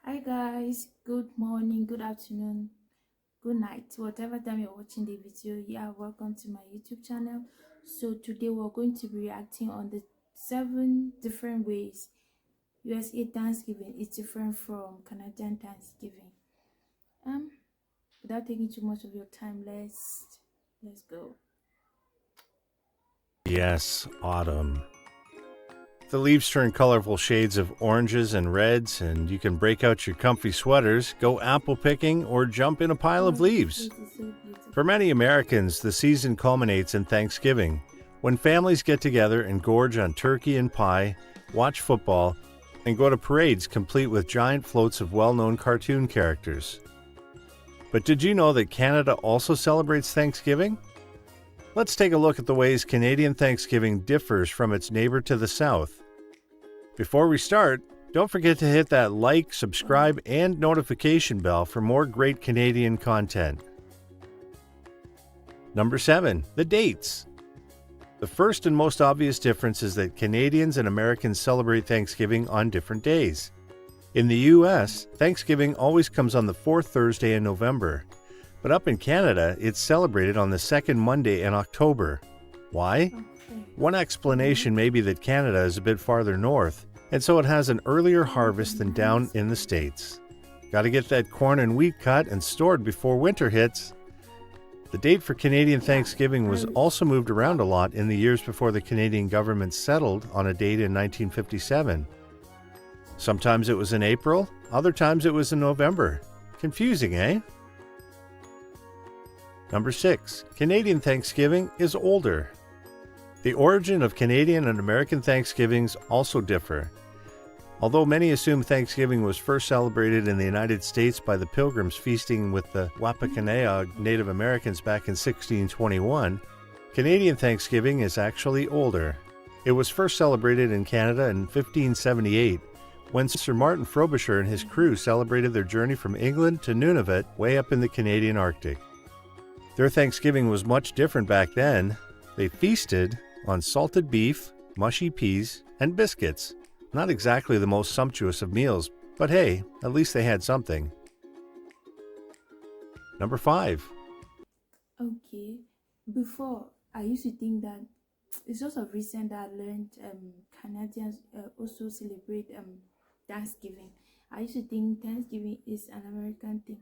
Hi guys, good morning, good afternoon, good night, whatever time you're watching the video. Yeah, welcome to my YouTube channel. So today we're going to be reacting on the 7 different ways USA Thanksgiving is different from Canadian Thanksgiving. Um, without taking too much of your time, let's go. Yes, autumn. The leaves turn colorful shades of oranges and reds, and you can break out your comfy sweaters, go apple picking, or jump in a pile of Oh, this leaves. place is so beautiful. For many Americans, the season culminates in Thanksgiving, when families get together and gorge on turkey and pie, watch football, and go to parades complete with giant floats of well-known cartoon characters. But did you know that Canada also celebrates Thanksgiving? Let's take a look at the ways Canadian Thanksgiving differs from its neighbor to the south. Before we start, don't forget to hit that like, subscribe, and notification bell for more great Canadian content. Number 7. The dates. The first and most obvious difference is that Canadians and Americans celebrate Thanksgiving on different days. In the US, Thanksgiving always comes on the fourth Thursday in November. But up in Canada, it's celebrated on the second Monday in October. Why? One explanation may be that Canada is a bit farther north, and so it has an earlier harvest than down in the States. Gotta get that corn and wheat cut and stored before winter hits. The date for Canadian Thanksgiving was also moved around a lot in the years before the Canadian government settled on a date in 1957. Sometimes it was in April, other times it was in November. Confusing, eh? Number 6. Canadian Thanksgiving is older. The origin of Canadian and American Thanksgivings also differ. Although many assume Thanksgiving was first celebrated in the United States by the Pilgrims feasting with the Wampanoag Native Americans back in 1621, Canadian Thanksgiving is actually older. It was first celebrated in Canada in 1578, when Sir Martin Frobisher and his crew celebrated their journey from England to Nunavut way up in the Canadian Arctic. Their Thanksgiving was much different back then. They feasted on salted beef, mushy peas, and biscuits. Not exactly the most sumptuous of meals, but hey, at least they had something. Number 5. Okay, before I used to think that it's just of recent that I learned Canadians also celebrate Thanksgiving. I used to think Thanksgiving is an American thing.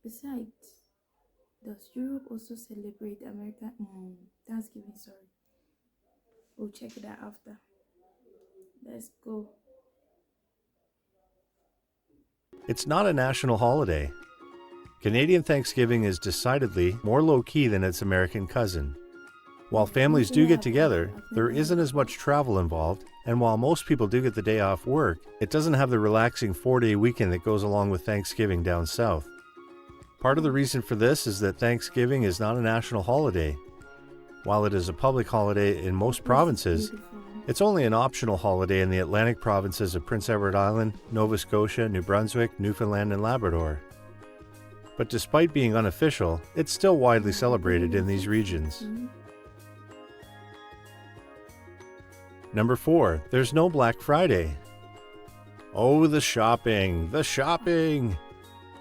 Besides, does Europe also celebrate American Thanksgiving? Sorry, we'll check that after. Let's go. It's not a national holiday. Canadian Thanksgiving is decidedly more low-key than its American cousin. While families do get together, there isn't as much travel involved, and while most people do get the day off work, it doesn't have the relaxing 4-day weekend that goes along with Thanksgiving down south. Part of the reason for this is that Thanksgiving is not a national holiday. While it is a public holiday in most provinces, it's only an optional holiday in the Atlantic provinces of Prince Edward Island, Nova Scotia, New Brunswick, Newfoundland, and Labrador. But despite being unofficial, it's still widely celebrated in these regions. Number 4. There's no Black Friday. Oh, the shopping! The shopping!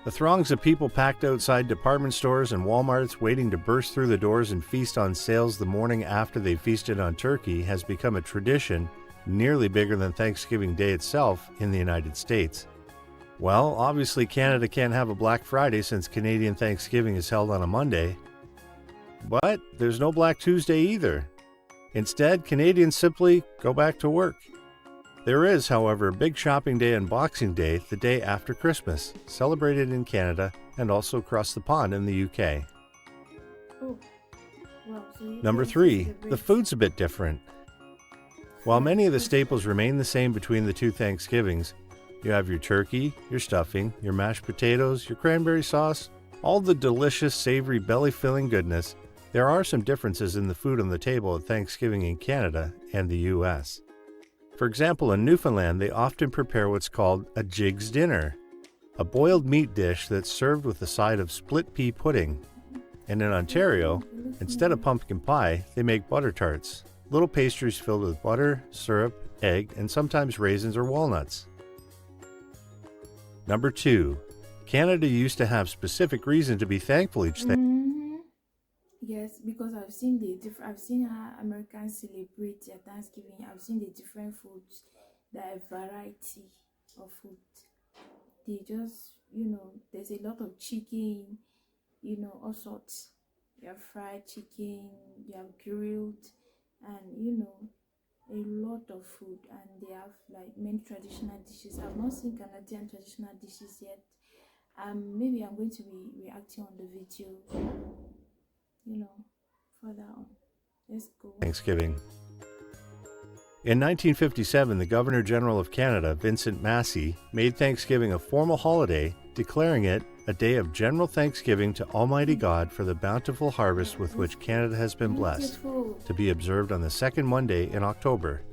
The throngs of people packed outside department stores and Walmarts waiting to burst through the doors and feast on sales the morning after they feasted on turkey has become a tradition nearly bigger than Thanksgiving Day itself in the United States. Well, obviously Canada can't have a Black Friday since Canadian Thanksgiving is held on a Monday. But there's no Black Tuesday either. Instead, Canadians simply go back to work. There is, however, a big shopping day on Boxing Day, the day after Christmas, celebrated in Canada and also across the pond in the UK. Oh, wow, so Number 3. The food's a bit different. While many of the staples remain the same between the two Thanksgivings, you have your turkey, your stuffing, your mashed potatoes, your cranberry sauce, all the delicious, savory, belly-filling goodness, there are some differences in the food on the table at Thanksgiving in Canada and the US. For example, in Newfoundland, they often prepare what's called a jig's dinner, a boiled meat dish that's served with a side of split pea pudding. And in Ontario, instead of pumpkin pie, they make butter tarts, little pastries filled with butter, syrup, egg, and sometimes raisins or walnuts. Number 2. Canada used to have specific reason to be thankful each Thanksgiving. Mm-hmm. Yes, because I've seen I've seen how Americans celebrate their Thanksgiving. I've seen the different foods, the variety of food. They just, there's a lot of chicken, all sorts. You have fried chicken, you have grilled, and a lot of food. And they have like many traditional dishes. I've not seen Canadian traditional dishes yet. Maybe I'm going to be reacting on the video, further on. Let's go. Thanksgiving. In 1957, the Governor General of Canada, Vincent Massey, made Thanksgiving a formal holiday, declaring it a day of general thanksgiving to Almighty God for the bountiful harvest with which Canada has been blessed, to be observed on the second Monday in October.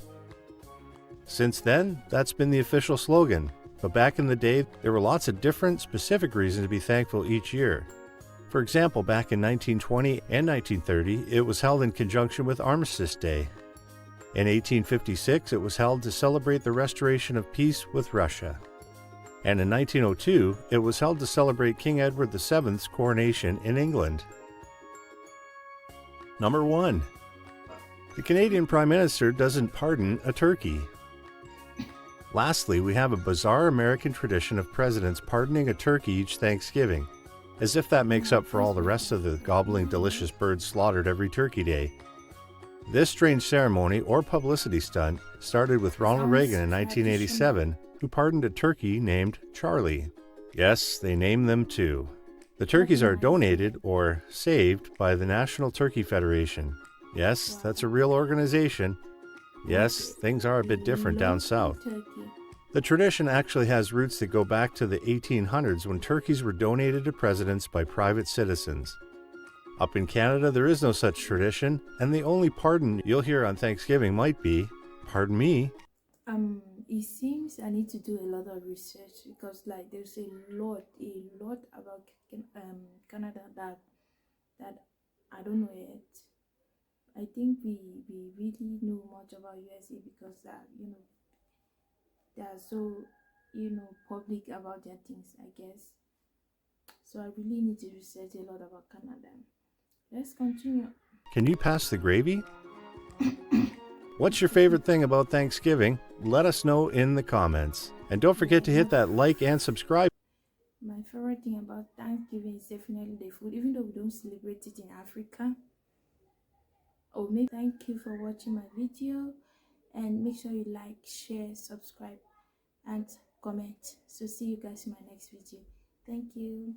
Since then, that's been the official slogan, but back in the day, there were lots of different specific reasons to be thankful each year. For example, back in 1920 and 1930, it was held in conjunction with Armistice Day. In 1856, it was held to celebrate the restoration of peace with Russia. And in 1902, it was held to celebrate King Edward VII's coronation in England. Number 1. The Canadian Prime Minister doesn't pardon a turkey. Lastly, we have a bizarre American tradition of presidents pardoning a turkey each Thanksgiving, as if that makes up for all the rest of the gobbling delicious birds slaughtered every Turkey Day. This strange ceremony or publicity stunt started with Ronald Reagan in 1987, who pardoned a turkey named Charlie. Yes, they name them too. The turkeys are donated or saved by the National Turkey Federation. Yes, that's a real organization. Yes, things are a bit different down south. The tradition actually has roots that go back to the 1800s when turkeys were donated to presidents by private citizens. Up in Canada, there is no such tradition, and the only pardon you'll hear on Thanksgiving might be, "Pardon me." It seems I need to do a lot of research because like there's a lot about Canada that I don't know yet. I think we really know much about USA because they are so public about their things, I guess. So I really need to research a lot about Canada. Let's continue. Can you pass the gravy? What's your favorite thing about Thanksgiving? Let us know in the comments. And don't forget to hit that like and subscribe. My favorite thing about Thanksgiving is definitely the food, even though we don't celebrate it in Africa. Oh, maybe thank you for watching my video, and make sure you like, share, subscribe, and comment. So see you guys in my next video. Thank you.